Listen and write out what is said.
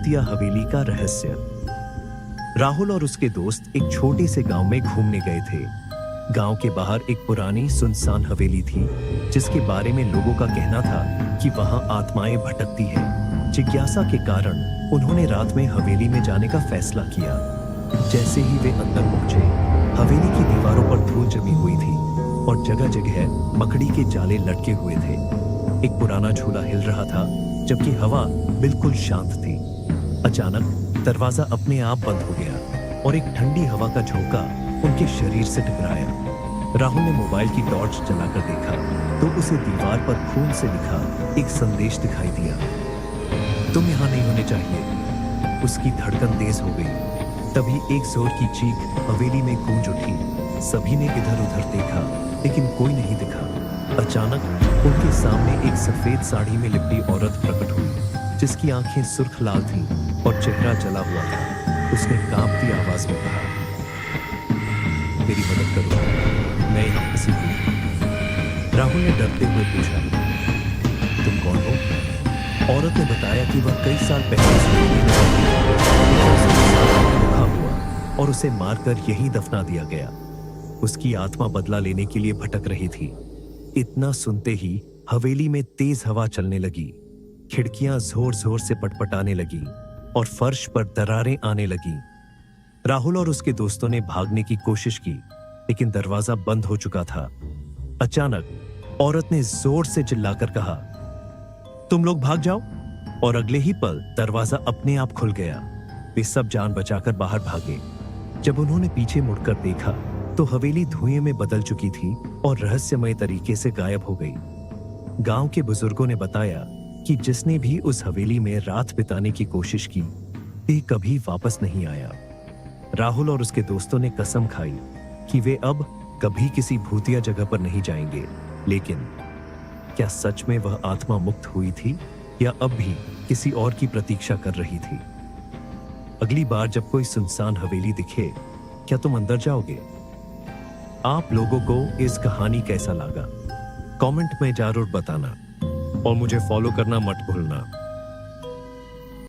भूतिया हवेली का रहस्य। राहुल और उसके दोस्त एक छोटे से गांव में घूमने गए थे। गांव के बाहर एक पुरानी सुनसान हवेली थी, जिसके बारे में लोगों का कहना था कि वहां आत्माएं भटकती हैं। जिज्ञासा के कारण उन्होंने रात में हवेली में जाने का फैसला किया। जैसे ही वे अंदर पहुंचे, हवेली की दीवारों पर धूल जमी हुई थी और जगह जगह मकड़ी के जाले लटके हुए थे। एक पुराना झूला हिल रहा था, जबकि हवा बिल्कुल शांत थी। अचानक दरवाजा अपने आप बंद हो गया और एक ठंडी हवा का झोंका उनके शरीर से टकराया। राहुल ने मोबाइल की टॉर्च जलाकर देखा तो उसे दीवार पर खून से लिखा एक संदेश दिखाई दिया। तुम यहाँ नहीं होने चाहिए। उसकी धड़कन तेज हो गई। तभी एक जोर की चीख हवेली में गूंज उठी। सभी ने इधर उधर देखा, लेकिन कोई नहीं दिखा। अचानक उनके सामने एक सफेद साड़ी में लिपटी औरत प्रकट हुई, जिसकी आंखें सुर्ख लाल थीं और चेहरा जला हुआ था। उसने कांपती आवाज में कहा, मेरी मदद करो, मैं यहाँ फंसी हुई हूँ। राहुल ने डरते हुए पूछा, तुम कौन हो? औरत ने बताया कि वह कई साल पहले धोखा हुआ और उसे मारकर यहीं दफना दिया गया। उसकी आत्मा बदला लेने के लिए भटक रही थी। इतना सुनते ही हवेली में तेज हवा चलने लगी, खिड़कियां जोर जोर से पटपटाने लगी और फर्श पर दरारें आने लगी। राहुल और उसके दोस्तों ने भागने की कोशिश की, लेकिन दरवाजा बंद हो चुका था। अचानक औरत ने जोर से चिल्लाकर कहा, तुम लोग भाग जाओ, और अगले ही पल दरवाजा अपने आप खुल गया। वे सब जान बचाकर बाहर भागे। जब उन्होंने पीछे मुड़कर देखा तो हवेली धुएं में बदल चुकी थी और रहस्यमय तरीके से गायब हो गई। गांव के बुजुर्गों ने बताया कि जिसने भी उस हवेली में रात बिताने की कोशिश की, वे कभी वापस नहीं आया। राहुल और उसके दोस्तों ने कसम खाई कि वे अब कभी किसी भूतिया जगह पर नहीं जाएंगे। लेकिन क्या सच में वह आत्मा मुक्त हुई थी या अब भी किसी और की प्रतीक्षा कर रही थी? अगली बार जब कोई सुनसान हवेली दिखे, क्या तुम अंदर जाओगे? आप लोगों को इस कहानी कैसा लगा? कमेंट में जरूर बताना और मुझे फॉलो करना मत भूलना।